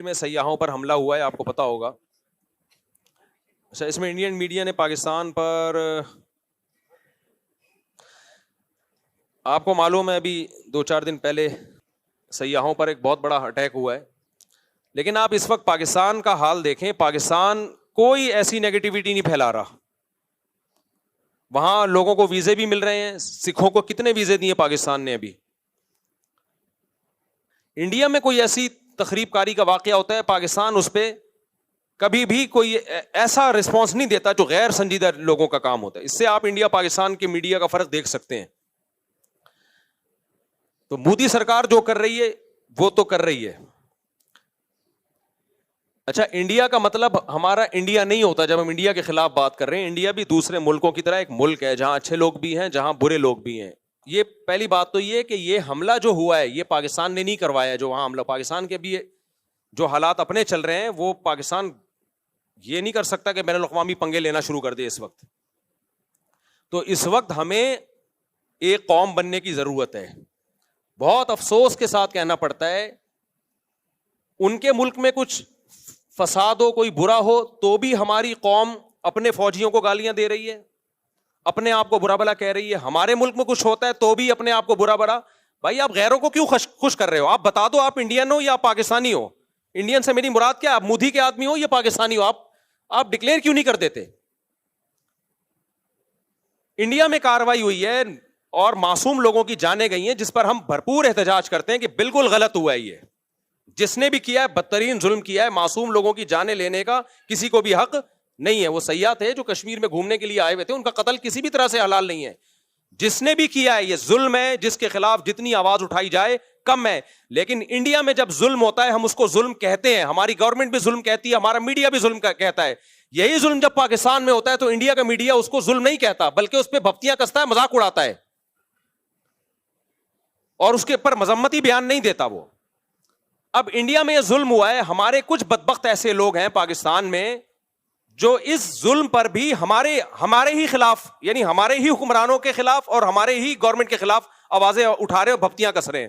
میں سیاحوں پر حملہ ہوا ہے، آپ کو پتا ہوگا. اچھا، اس میں انڈین میڈیا نے پاکستان پر، آپ کو معلوم ہے ابھی 2-4 دن پہلے سیاحوں پر ایک بہت بڑا اٹیک ہوا ہے، لیکن آپ اس وقت پاکستان کا حال دیکھیں. پاکستان کوئی ایسی نیگیٹیوٹی نہیں پھیلا رہا. وہاں لوگوں کو ویزے بھی مل رہے ہیں. سکھوں کو کتنے ویزے دیے پاکستان نے ابھی. انڈیا میں کوئی ایسی تخریب کاری کا واقعہ ہوتا ہے، پاکستان اس پہ کبھی بھی کوئی ایسا رسپانس نہیں دیتا جو غیر سنجیدہ لوگوں کا کام ہوتا ہے. اس سے آپ انڈیا پاکستان کے میڈیا کا فرق دیکھ سکتے ہیں. تو مودی سرکار جو کر رہی ہے وہ تو کر رہی ہے. اچھا، انڈیا کا مطلب ہمارا انڈیا نہیں ہوتا جب ہم انڈیا کے خلاف بات کر رہے ہیں. انڈیا بھی دوسرے ملکوں کی طرح ایک ملک ہے جہاں اچھے لوگ بھی ہیں، جہاں برے لوگ بھی ہیں. یہ پہلی بات تو یہ کہ یہ حملہ جو ہوا ہے یہ پاکستان نے نہیں کروایا. جو وہاں حملہ پاکستان کے بھی جو حالات اپنے چل رہے ہیں وہ پاکستان یہ نہیں کر سکتا کہ بین الاقوامی پنگے لینا شروع کر دے اس وقت. تو اس وقت ہمیں ایک قوم بننے کی ضرورت ہے. بہت افسوس کے ساتھ کہنا پڑتا ہے ان کے ملک میں کچھ فساد ہو، کوئی برا ہو، تو بھی ہماری قوم اپنے فوجیوں کو گالیاں دے رہی ہے، اپنے آپ کو برا بلا کہہ رہی ہے. ہمارے ملک میں کچھ ہوتا ہے تو بھی اپنے آپ کو برا بلا. بھائی آپ غیروں کو کیوں خوش کر رہے ہو؟ آپ بتا دو آپ انڈین ہو یا پاکستانی ہو. انڈین سے میری مراد کیا؟ آپ مودی کے آدمی ہو یا پاکستانی ہو؟ آپ ڈکلیئر کیوں نہیں کر دیتے؟ انڈیا میں کارروائی ہوئی ہے اور معصوم لوگوں کی جانیں گئی ہیں جس پر ہم بھرپور احتجاج کرتے ہیں کہ بالکل غلط ہوا ہے. یہ جس نے بھی کیا ہے بدترین ظلم کیا ہے. معصوم لوگوں کی جانیں لینے کا کسی کو بھی حق نہیں ہے. وہ سیاح تھے جو کشمیر میں گھومنے کے لیے آئے ہوئے تھے، ان کا قتل کسی بھی طرح سے حلال نہیں ہے. جس نے بھی کیا ہے یہ ظلم ہے، جس کے خلاف جتنی آواز اٹھائی جائے کم ہے. لیکن انڈیا میں جب ظلم ہوتا ہے ہم اس کو ظلم کہتے ہیں. ہماری گورنمنٹ بھی ظلم کہتی ہے، ہمارا میڈیا بھی ظلم کہتا ہے. یہی ظلم جب پاکستان میں ہوتا ہے تو انڈیا کا میڈیا اس کو ظلم نہیں کہتا بلکہ اس پہ بھپتیاں کستا ہے، مذاق اڑاتا ہے اور اس کے اوپر مذمتی بیان نہیں دیتا وہ. اب انڈیا میں یہ ظلم ہوا ہے. ہمارے کچھ بدبخت ایسے لوگ ہیں پاکستان میں جو اس ظلم پر بھی ہمارے ہی خلاف، یعنی ہمارے ہی حکمرانوں کے خلاف اور ہمارے ہی گورنمنٹ کے خلاف آوازیں اٹھا رہے ہو، بھپتیاں کس رہے ہیں.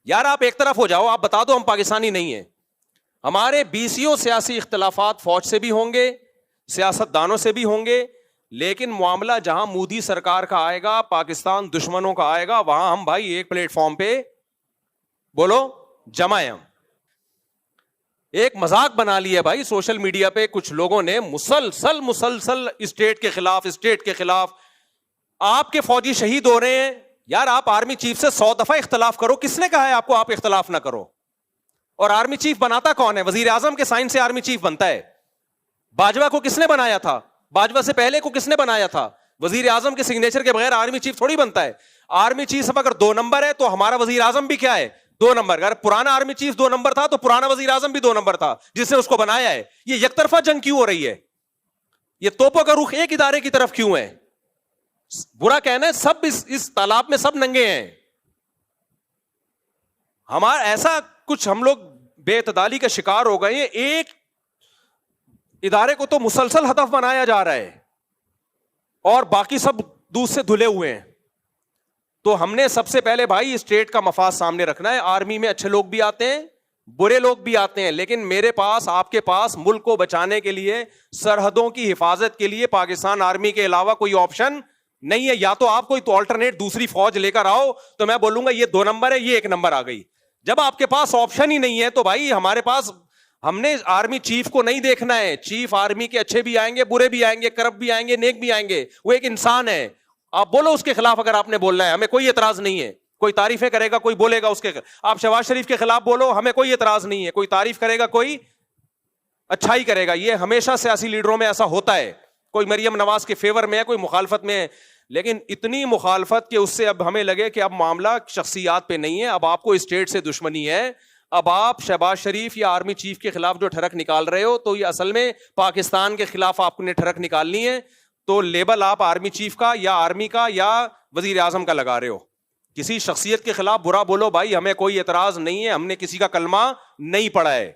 یار آپ ایک طرف ہو جاؤ، آپ بتا دو ہم پاکستانی نہیں ہیں. ہمارے بیسیوں سیاسی اختلافات فوج سے بھی ہوں گے، سیاست دانوں سے بھی ہوں گے، لیکن معاملہ جہاں مودی سرکار کا آئے گا، پاکستان دشمنوں کا آئے گا، وہاں ہم بھائی ایک پلیٹ فارم پہ بولو جمع ہیں. ایک مذاق بنا لیا بھائی سوشل میڈیا پہ کچھ لوگوں نے مسلسل اسٹیٹ کے خلاف. آپ کے فوجی شہید ہو رہے ہیں. یار آپ آرمی چیف سے 100 دفعہ اختلاف کرو. کس نے کہا ہے آپ کو آپ اختلاف نہ کرو؟ اور آرمی چیف بناتا کون ہے؟ وزیر اعظم کے سائن سے آرمی چیف بنتا ہے. باجوہ کو کس نے بنایا تھا؟ باجوہ سے پہلے کو کس نے بنایا تھا؟ وزیر اعظم کے سگنیچر کے بغیر آرمی چیف تھوڑی بنتا ہے. آرمی چیف اگر 2 نمبر ہے تو ہمارا وزیر اعظم بھی کیا ہے؟ 2 نمبر. اگر پرانا آرمی چیف 2 نمبر تھا تو پرانا وزیر اعظم بھی 2 نمبر تھا جس نے اس کو بنایا ہے. یہ یک طرفہ جنگ کیوں ہو رہی ہے؟ یہ توپوں کا رخ ایک ادارے کی طرف کیوں ہے؟ برا کہنا ہے سب اس تالاب میں سب ننگے ہیں. ہمارا ایسا کچھ ہم لوگ بے اعتدالی کا شکار ہو گئے ہیں. ایک ادارے کو تو مسلسل ہدف بنایا جا رہا ہے اور باقی سب دودھ سے دھلے ہوئے ہیں. تو ہم نے سب سے پہلے بھائی اسٹیٹ کا مفاد سامنے رکھنا ہے. آرمی میں اچھے لوگ بھی آتے ہیں، برے لوگ بھی آتے ہیں، لیکن میرے پاس آپ کے پاس ملک کو بچانے کے لیے، سرحدوں کی حفاظت کے لیے پاکستان آرمی کے علاوہ کوئی آپشن نہیں ہے. یا تو آپ کوئی تو آلٹرنیٹ دوسری فوج لے کر آؤ تو میں بولوں گا یہ 2 نمبر ہے، یہ 1 نمبر آ گئی. جب آپ کے پاس آپشن ہی نہیں ہے تو بھائی ہمارے پاس، ہم نے آرمی چیف کو نہیں دیکھنا ہے. چیف آرمی کے اچھے بھی آئیں گے، برے بھی آئیں گے، کرپٹ بھی آئیں گے، نیک بھی آئیں گے. وہ ایک انسان ہے. آپ بولو اس کے خلاف اگر آپ نے بولنا ہے، ہمیں کوئی اعتراض نہیں ہے. کوئی تعریفیں کرے گا، کوئی بولے گا اس کے. آپ شہباز شریف کے خلاف بولو، ہمیں کوئی اعتراض نہیں ہے. کوئی تعریف کرے گا، کوئی اچھائی کرے گا. یہ ہمیشہ سیاسی لیڈروں میں ایسا ہوتا ہے. کوئی مریم نواز کے فیور میں ہے، کوئی مخالفت میں ہے. لیکن اتنی مخالفت کہ اس سے اب ہمیں لگے کہ اب معاملہ شخصیات پہ نہیں ہے، اب آپ کو اسٹیٹ سے دشمنی ہے. اب آپ شہباز شریف یا آرمی چیف کے خلاف جو ٹھڑک نکال رہے ہو تو یہ اصل میں پاکستان کے خلاف آپ نے ٹھڑک نکالنی ہے. تو لیبل آپ آرمی چیف کا یا آرمی کا یا وزیر اعظم کا لگا رہے ہو. کسی شخصیت کے خلاف برا بولو بھائی، ہمیں کوئی اعتراض نہیں ہے، ہم نے کسی کا کلمہ نہیں پڑھا ہے.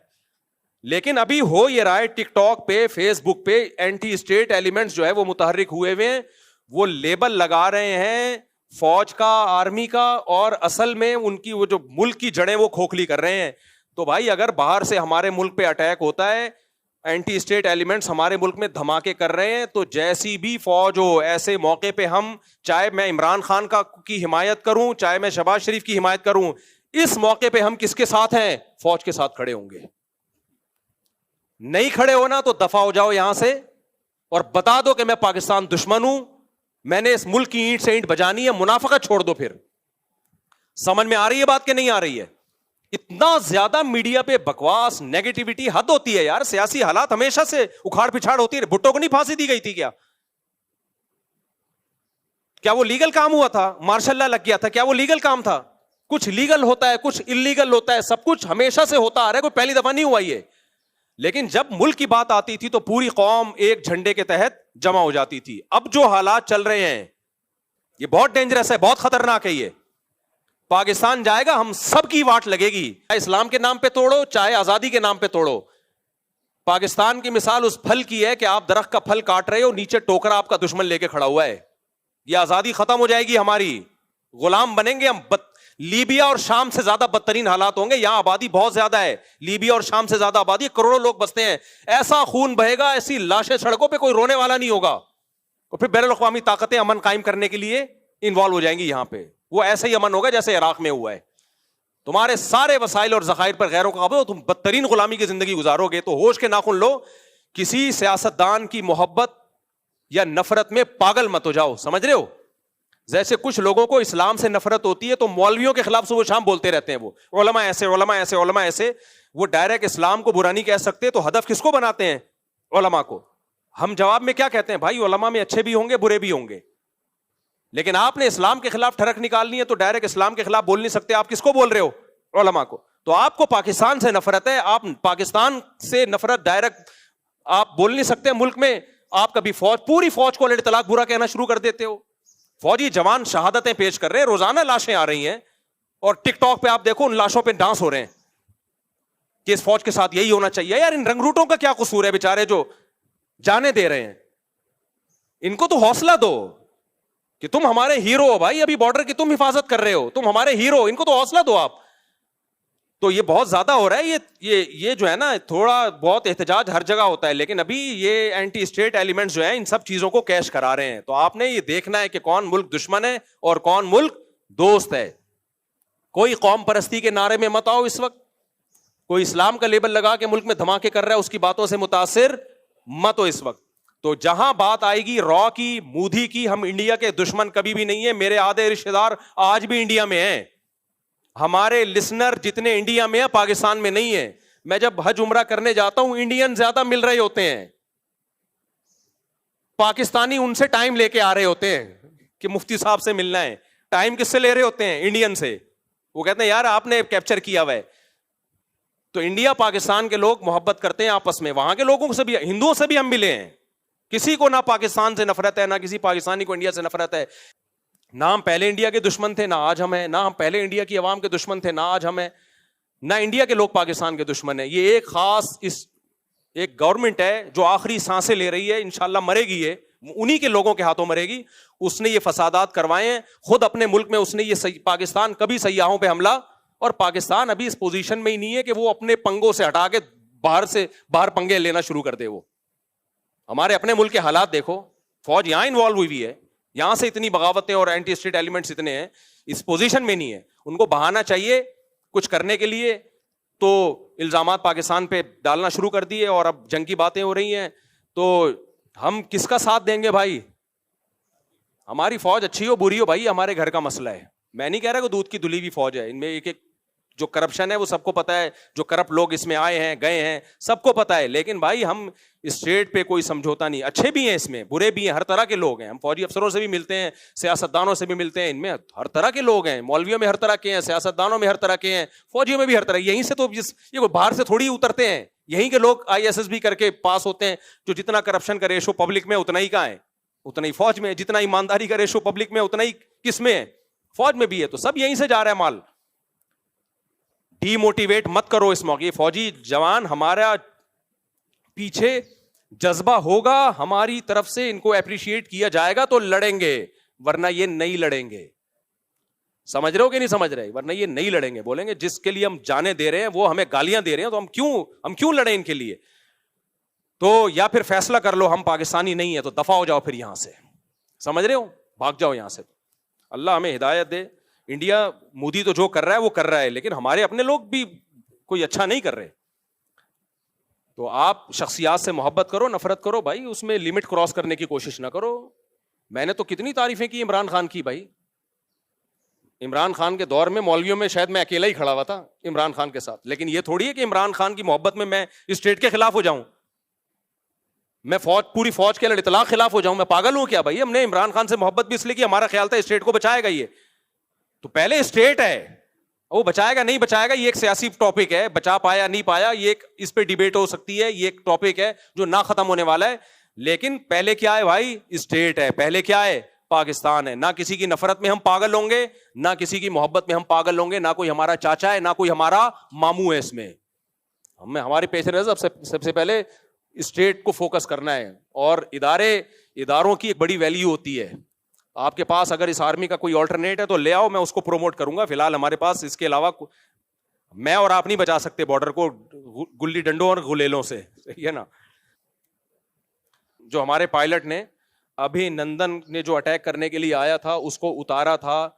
لیکن ابھی ہو یہ رہا ہے ٹک ٹاک پہ، فیس بک پہ اینٹی اسٹیٹ ایلیمنٹس جو ہے وہ متحرک ہوئے ہوئے ہیں. وہ لیبل لگا رہے ہیں فوج کا، آرمی کا، اور اصل میں ان کی وہ جو ملک کی جڑیں وہ کھوکھلی کر رہے ہیں. تو بھائی اگر باہر سے ہمارے ملک پہ اٹیک ہوتا ہے, اینٹی اسٹیٹ ایلیمنٹس ہمارے ملک میں دھماکے کر رہے ہیں, تو جیسی بھی فوج ہو ایسے موقع پہ ہم, چاہے میں عمران خان کی حمایت کروں, چاہے میں شہباز شریف کی حمایت کروں, اس موقع پہ ہم کس کے ساتھ ہیں؟ فوج کے ساتھ کھڑے ہوں گے. نہیں کھڑے ہونا تو دفع ہو جاؤ یہاں سے اور بتا دو کہ میں پاکستان دشمن ہوں, میں نے اس ملک کی اینٹ سے اینٹ بجانی ہے, منافقت چھوڑ دو. پھر سمجھ میں آ رہی ہے بات کہ نہیں آ رہی ہے؟ اتنا زیادہ میڈیا پہ بکواس, نیگیٹیوٹی حد ہوتی ہے یار. سیاسی حالات ہمیشہ سے اکھاڑ پچھاڑ ہوتی ہے. بھٹو کو نہیں پھانسی دی گئی تھی کیا وہ لیگل کام ہوا تھا؟ مارشل لا لگ گیا تھا, کیا وہ لیگل کام تھا؟ کچھ لیگل ہوتا ہے, کچھ انلیگل ہوتا ہے, سب کچھ ہمیشہ سے ہوتا آ رہا ہے, کوئی پہلی دفعہ نہیں ہوا یہ. لیکن جب ملک کی بات آتی تھی تو پوری قوم ایک جھنڈے کے تحت جمع ہو جاتی تھی. اب جو حالات چل رہے ہیں یہ بہت ڈینجرس ہے, بہت خطرناک ہے. یہ پاکستان جائے گا, ہم سب کی واٹ لگے گی, چاہے اسلام کے نام پہ توڑو, چاہے آزادی کے نام پہ توڑو. پاکستان کی مثال اس پھل کی ہے کہ آپ درخت کا پھل کاٹ رہے ہو, نیچے ٹوکرا آپ کا دشمن لے کے کھڑا ہوا ہے. یہ آزادی ختم ہو جائے گی ہماری, غلام بنیں گے ہم. لیبیا اور شام سے زیادہ بدترین حالات ہوں گے. یہاں آبادی بہت زیادہ ہے, لیبیا اور شام سے زیادہ آبادی, کروڑوں لوگ بستے ہیں. ایسا خون بہے گا, ایسی لاشیں سڑکوں پہ, کوئی رونے والا نہیں ہوگا. اور پھر بین الاقوامی طاقتیں امن قائم کرنے کے لیے انوالو ہو جائیں گی یہاں پہ. وہ ایسا ہی امن ہوگا جیسے عراق میں ہوا ہے. تمہارے سارے وسائل اور ذخائر پر غیروں کا قبضہ, تم بدترین غلامی کی زندگی گزارو گے. تو ہوش کے ناخن لو, کسی سیاستدان کی محبت یا نفرت میں پاگل مت ہو جاؤ. سمجھ رہے ہو؟ جیسے کچھ لوگوں کو اسلام سے نفرت ہوتی ہے تو مولویوں کے خلاف صبح شام بولتے رہتے ہیں, وہ علماء ایسے, علماء ایسے, علماء ایسے. وہ ڈائریکٹ اسلام کو برا نہیں کہہ سکتے, تو ہدف کس کو بناتے ہیں؟ علماء کو. ہم جواب میں کیا کہتے ہیں؟ بھائی علماء میں اچھے بھی ہوں گے, برے بھی ہوں گے, لیکن آپ نے اسلام کے خلاف ٹھڑک نکالنی ہے تو ڈائریکٹ اسلام کے خلاف بول نہیں سکتے. آپ کس کو بول رہے ہو؟ علماء کو. تو آپ کو پاکستان سے نفرت ہے, آپ پاکستان سے نفرت ڈائریکٹ آپ بول نہیں سکتے. ملک میں آپ کبھی پوری فوج کو الٹ طلاق برا کہنا شروع کر دیتے ہو. فوجی جوان شہادتیں پیش کر رہے ہیں, روزانہ لاشیں آ رہی ہیں, اور ٹک ٹاک پہ آپ دیکھو ان لاشوں پہ ڈانس ہو رہے ہیں کہ اس فوج کے ساتھ یہی ہونا چاہیے. یار ان رنگ روٹوں کا کیا قصور ہے بیچارے جو جانے دے رہے ہیں؟ ان کو تو حوصلہ دو کہ تم ہمارے ہیرو ہو بھائی, ابھی بارڈر کی تم حفاظت کر رہے ہو, تم ہمارے ہیرو, ان کو تو حوصلہ دو آپ. تو یہ بہت زیادہ ہو رہا ہے. یہ جو ہے نا, تھوڑا بہت احتجاج ہر جگہ ہوتا ہے, لیکن ابھی یہ اینٹی اسٹیٹ ایلیمنٹس جو ہیں ان سب چیزوں کو کیش کرا رہے ہیں. تو آپ نے یہ دیکھنا ہے کہ کون ملک دشمن ہے اور کون ملک دوست ہے. کوئی قوم پرستی کے نعرے میں مت آؤ اس وقت, کوئی اسلام کا لیبل لگا کے ملک میں دھماکے کر رہا ہے اس کی باتوں سے متاثر مت ہو اس وقت. تو جہاں بات آئے گی را کی, مودی کی, ہم انڈیا کے دشمن کبھی بھی نہیں ہے. میرے آدھے رشتہ دار آج بھی انڈیا میں ہیں, ہمارے لسنر جتنے انڈیا میں ہیں پاکستان میں نہیں ہیں. میں جب حج عمرہ کرنے جاتا ہوں انڈین زیادہ مل رہے ہوتے ہیں, پاکستانی ان سے ٹائم لے کے آ رہے ہوتے ہیں کہ مفتی صاحب سے ملنا ہے. ٹائم کس سے لے رہے ہوتے ہیں؟ انڈین سے. وہ کہتے ہیں یار آپ نے کیپچر کیا ہوا ہے. تو انڈیا پاکستان کے لوگ محبت کرتے ہیں آپس میں, وہاں کے لوگوں سے بھی, ہندوؤں سے بھی ہم ملے ہیں. کسی کو نہ پاکستان سے نفرت ہے, نہ کسی پاکستانی کو انڈیا سے نفرت ہے. نہ ہم پہلے انڈیا کے دشمن تھے, نہ آج ہم ہیں. نہ ہم پہلے انڈیا کی عوام کے دشمن تھے, نہ آج ہم ہیں. نہ انڈیا کے لوگ پاکستان کے دشمن ہیں. یہ ایک خاص ایک گورنمنٹ ہے جو آخری سانسیں لے رہی ہے, انشاءاللہ مرے گی, یہ انہی کے لوگوں کے ہاتھوں مرے گی. اس نے یہ فسادات کروائے ہیں خود اپنے ملک میں. اس نے یہ پاکستان کبھی سیاحوں پہ حملہ, اور پاکستان ابھی اس پوزیشن میں ہی نہیں ہے کہ وہ اپنے پنگوں سے ہٹا کے باہر پنگے لینا شروع کر دے. وہ ہمارے اپنے ملک کے حالات دیکھو, فوج یہاں انوالو ہوئی ہے, یہاں سے اتنی بغاوتیں اور اینٹی اسٹیٹ ایلیمنٹس اتنے ہیں, اس پوزیشن میں نہیں ہے. ان کو بہانا چاہیے کچھ کرنے کے لیے, تو الزامات پاکستان پہ ڈالنا شروع کر دیے, اور اب جنگ کی باتیں ہو رہی ہیں. تو ہم کس کا ساتھ دیں گے بھائی؟ ہماری فوج اچھی ہو بری ہو بھائی, ہمارے گھر کا مسئلہ ہے. میں نہیں کہہ رہا کہ دودھ کی دھلی ہوئی فوج ہے, ان میں ایک جو کرپشن ہے وہ سب کو پتا ہے, جو کرپٹ لوگ اس میں آئے ہیں گئے ہیں سب کو پتا ہے. لیکن بھائی ہم اسٹیٹ پہ کوئی سمجھوتا نہیں, اچھے بھی ہیں اس میں, برے بھی ہیں, ہر طرح کے لوگ ہیں. ہم فوجی افسروں سے بھی ملتے ہیں, سیاستدانوں سے بھی ملتے ہیں, ان میں ہر طرح کے لوگ ہیں. مولویوں میں ہر طرح کے ہیں, سیاستدانوں میں ہر طرح کے ہیں, فوجیوں میں بھی ہر طرح. یہیں سے تو یہ کوئی باہر سے تھوڑی اترتے ہیں, یہیں کے لوگ ISS بھی کر کے پاس ہوتے ہیں. جو جتنا کرپشن کا ریشو پبلک میں اتنا ہی کا ہے, اتنا ہی فوج میں. جتنا ایمانداری کا ریشو پبلک میں اتنا ہی کس میں ہے؟ فوج میں بھی ہے. تو سب یہیں سے جا رہا ہے مال. ڈی موٹیویٹ مت کرو اس موقع. فوجی جوان ہمارا پیچھے جذبہ ہوگا ہماری طرف سے, ان کو اپریشیٹ کیا جائے گا تو لڑیں گے, ورنہ یہ نہیں لڑیں گے. سمجھ رہے ہو کہ نہیں سمجھ رہے؟ ورنہ یہ نہیں لڑیں گے, بولیں گے جس کے لیے ہم جانے دے رہے ہیں وہ ہمیں گالیاں دے رہے ہیں, تو ہم کیوں لڑیں ان کے لیے؟ تو یا پھر فیصلہ کر لو ہم پاکستانی نہیں ہے تو دفع ہو جاؤ پھر یہاں سے, سمجھ رہے ہو, بھاگ جاؤ یہاں سے. اللہ ہمیں ہدایت دے. انڈیا مودی تو جو کر رہا ہے وہ کر رہا ہے, لیکن ہمارے اپنے لوگ بھی کوئی اچھا نہیں کر رہے. تو آپ شخصیات سے محبت کرو, نفرت کرو بھائی, اس میں لمٹ کراس کرنے کی کوشش نہ کرو. میں نے تو کتنی تعریفیں کی عمران خان کی بھائی. عمران خان کے دور میں مولویوں میں شاید میں اکیلا ہی کھڑا ہوا تھا عمران خان کے ساتھ, لیکن یہ تھوڑی ہے کہ عمران خان کی محبت میں اسٹیٹ کے خلاف ہو جاؤں, میں پوری فوج کے اطلاق خلاف ہو جاؤں. میں پاگل ہوں کیا بھائی؟ ہم نے عمران خان سے محبت بھی اس لیے کی ہمارا خیال تھا اسٹیٹ کو بچائے گا. یہ تو پہلے اسٹیٹ ہے, وہ بچائے گا نہیں بچائے گا یہ ایک سیاسی ٹاپک ہے, بچا پایا نہیں پایا یہ اس پہ ڈیبیٹ ہو سکتی ہے, یہ ایک ٹاپک ہے جو نہ ختم ہونے والا ہے. لیکن پہلے کیا ہے بھائی؟ اسٹیٹ ہے. پہلے کیا ہے؟ پاکستان ہے. نہ کسی کی نفرت میں ہم پاگل ہوں گے, نہ کسی کی محبت میں ہم پاگل ہوں گے, نہ کوئی ہمارا چاچا ہے, نہ کوئی ہمارا ماموں ہے. اس میں ہمارے پیش نظر سب سے پہلے اسٹیٹ کو فوکس کرنا ہے. اور اداروں کی ایک بڑی ویلیو ہوتی ہے. آپ کے پاس اگر اس آرمی کا کوئی آلٹرنیٹ ہے تو لے آؤ, میں اس کو پروموٹ کروں گا. فی الحال ہمارے پاس اس کے علاوہ میں اور آپ نہیں بچا سکتے بارڈر کو گلی ڈنڈوں اور غلیلوں سے, صحیح ہے نا. جو ہمارے پائلٹ نے ابھی نندن نے جو اٹیک کرنے کے لیے آیا تھا اس کو اتارا تھا,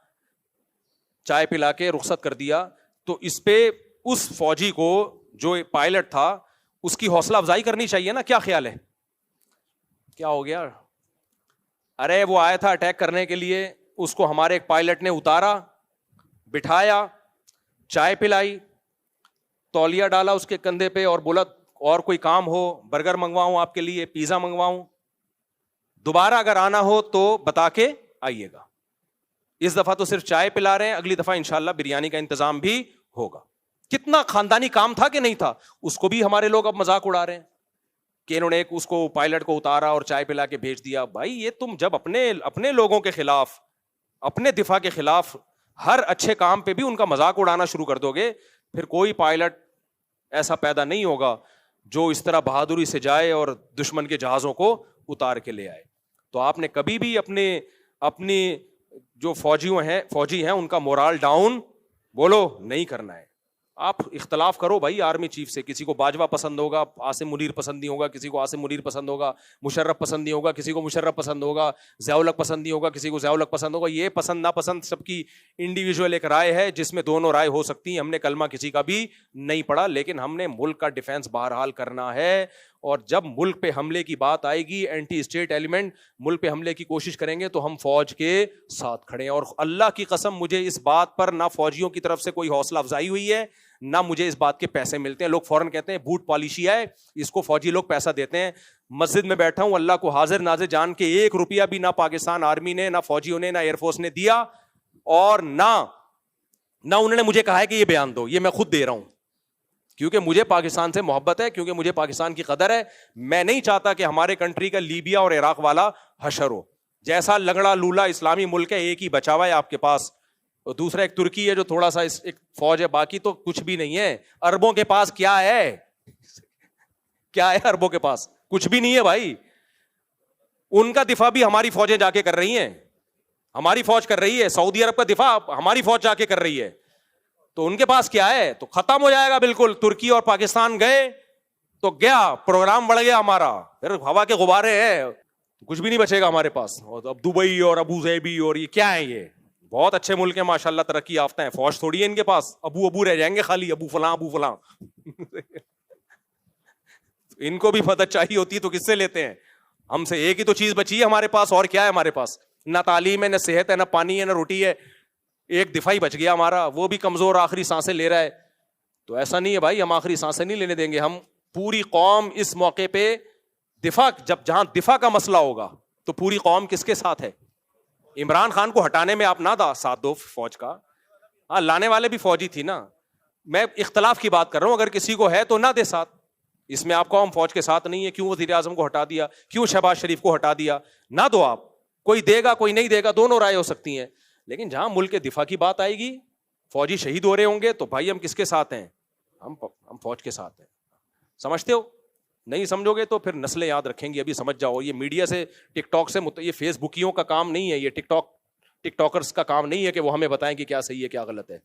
چائے پلا کے رخصت کر دیا, تو اس پہ اس فوجی کو جو پائلٹ تھا اس کی حوصلہ افزائی کرنی چاہیے نا. کیا خیال ہے؟ کیا ہو گیا؟ ارے وہ آیا تھا اٹیک کرنے کے لیے, اس کو ہمارے ایک پائلٹ نے اتارا, بٹھایا, چائے پلائی, تولیہ ڈالا اس کے کندھے پہ اور بولا اور کوئی کام ہو برگر منگواؤں آپ کے لیے, پیزا منگواؤں, دوبارہ اگر آنا ہو تو بتا کے آئیے گا. اس دفعہ تو صرف چائے پلا رہے ہیں, اگلی دفعہ انشاءاللہ بریانی کا انتظام بھی ہوگا. کتنا خاندانی کام تھا کہ نہیں تھا؟ اس کو بھی ہمارے لوگ اب مذاق اڑا رہے ہیں کہ انہوں نے ایک اس کو پائلٹ کو اتارا اور چائے پلا کے بھیج دیا. بھائی یہ تم جب اپنے لوگوں کے خلاف, اپنے دفاع کے خلاف ہر اچھے کام پہ بھی ان کا مذاق اڑانا شروع کر دو گے, پھر کوئی پائلٹ ایسا پیدا نہیں ہوگا جو اس طرح بہادری سے جائے اور دشمن کے جہازوں کو اتار کے لے آئے. تو آپ نے کبھی بھی اپنی جو فوجی ہیں ان کا مورال ڈاؤن بولو نہیں کرنا ہے. آپ اختلاف کرو بھائی آرمی چیف سے, کسی کو باجوہ پسند ہوگا, عاصم منیر پسند نہیں ہوگا, کسی کو عاصم منیر پسند ہوگا, مشرف پسند نہیں ہوگا, کسی کو مشرف پسند ہوگا, ضیاء الحق پسند نہیں ہوگا, کسی کو ضیاء الحق پسند ہوگا. یہ پسند ناپسند سب کی انڈیویجول ایک رائے ہے جس میں دونوں رائے ہو سکتی ہیں. ہم نے کلمہ کسی کا بھی نہیں پڑھا, لیکن ہم نے ملک کا ڈیفینس بہرحال کرنا ہے. اور جب ملک پہ حملے کی بات آئے گی, اینٹی اسٹیٹ ایلیمنٹ ملک پہ حملے کی کوشش کریں گے تو ہم فوج کے ساتھ کھڑے ہیں. اور اللہ کی قسم مجھے اس بات پر نہ فوجیوں کی طرف سے کوئی حوصلہ افزائی ہوئی ہے, نہ مجھے اس بات کے پیسے ملتے ہیں. لوگ فوراً کہتے ہیں بوٹ پالیشی ہے, اس کو فوجی لوگ پیسہ دیتے ہیں. مسجد میں بیٹھا ہوں, اللہ کو حاضر ناظر جان کے 1 روپیہ بھی نہ پاکستان آرمی نے, نہ فوجیوں نے, نہ ایئر فورس نے دیا, اور نہ انہوں نے مجھے کہا ہے کہ یہ بیان دو. یہ میں خود دے رہا ہوں کیونکہ مجھے پاکستان سے محبت ہے, کیونکہ مجھے پاکستان کی قدر ہے. میں نہیں چاہتا کہ ہمارے کنٹری کا لیبیا اور عراق والا حشر ہو. جیسا لنگڑا لولا اسلامی ملک ہے, ایک ہی بچا ہوا ہے آپ کے پاس, اور دوسرا ایک ترکی ہے جو تھوڑا سا ایک فوج ہے, باقی تو کچھ بھی نہیں ہے. اربوں کے پاس کیا ہے؟ کیا ہے اربوں کے پاس؟ کچھ بھی نہیں ہے بھائی. ان کا دفاع بھی ہماری فوجیں جا کے کر رہی ہیں, ہماری فوج کر رہی ہے. سعودی عرب کا دفاع ہماری فوج جا کے کر رہی ہے. تو ان کے پاس کیا ہے؟ تو ختم ہو جائے گا بالکل. ترکی اور پاکستان گئے تو گیا, پروگرام بڑھ گیا ہمارا, پھر ہوا کے غبارے ہیں, کچھ بھی نہیں بچے گا ہمارے پاس. اور اب دبئی اور ابو ظہبی اور یہ کیا ہے؟ یہ بہت اچھے ملک ہیں ماشاءاللہ, ترقی یافتہ ہیں, فوج تھوڑی ہے ان کے پاس. ابو رہ جائیں گے خالی, ابو فلاں ان کو بھی مدد چاہیے ہوتی ہے تو کس سے لیتے ہیں؟ ہم سے ایک ہی تو چیز بچی ہے ہمارے پاس, اور کیا ہے ہمارے پاس؟ نہ تعلیم ہے, نہ صحت ہے, نہ پانی ہے, نہ روٹی ہے. ایک دفاعی بچ گیا ہمارا, وہ بھی کمزور آخری سانسیں لے رہا ہے. تو ایسا نہیں ہے بھائی, ہم آخری سانسیں نہیں لینے دیں گے. ہم پوری قوم اس موقع پہ دفاع, جہاں دفاع کا مسئلہ ہوگا تو پوری قوم کس کے ساتھ ہے؟ عمران خان کو ہٹانے میں آپ نہ ساتھ دو فوج کا, ہاں لانے والے بھی فوجی تھی نا. میں اختلاف کی بات کر رہا ہوں, اگر کسی کو ہے تو نہ دے ساتھ. اس میں آپ کو ہم فوج کے ساتھ نہیں ہے, کیوں وزیر اعظم کو ہٹا دیا, کیوں شہباز شریف کو ہٹا دیا, نہ دو آپ. کوئی دے گا کوئی نہیں دے گا, دونوں رائے ہو سکتی ہیں. لیکن جہاں ملک کے دفاع کی بات آئے گی, فوجی شہید ہو رہے ہوں گے, تو بھائی ہم کس کے ساتھ ہیں؟ ہم فوج کے ساتھ ہیں. سمجھتے ہو؟ نہیں سمجھو گے تو پھر نسلیں یاد رکھیں گی. ابھی سمجھ جاؤ, یہ میڈیا سے ٹک ٹاک سے یہ فیس بکیوں کا کام نہیں ہے, یہ ٹک ٹاک ٹک ٹاکرز کا کام نہیں ہے کہ وہ ہمیں بتائیں کہ کیا صحیح ہے کیا غلط ہے.